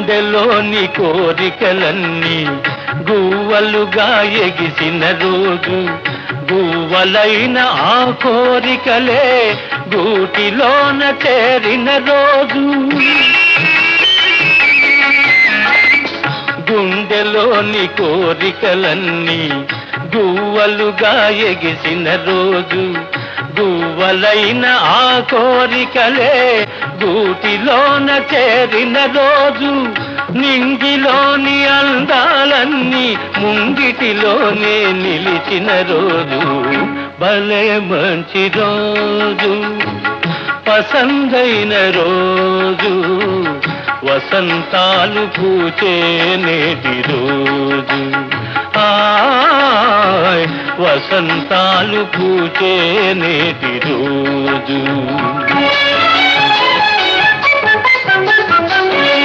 గుండెలోని కోరికలన్నీ గువ్వలుగా ఎగిసిన రోజు, గువ్వలైన ఆ కోరికలే గూటిలోన చేరిన రోజు. గుండెలోని కోరికలన్నీ గువ్వలుగా ఎగిసిన రోజు, గువ్వలైన ఆ కోరికలే గూటిలోన చేరిన రోజు. నింగిలోని అందాలన్నీ ముంగిటిలోనే నిలిచిన రోజు, భలే మంచి రోజు, పసందైన రోజు, వసంతాలు పూచే నేటి రోజు. వసంతాలు పూచే నేటి రోజు.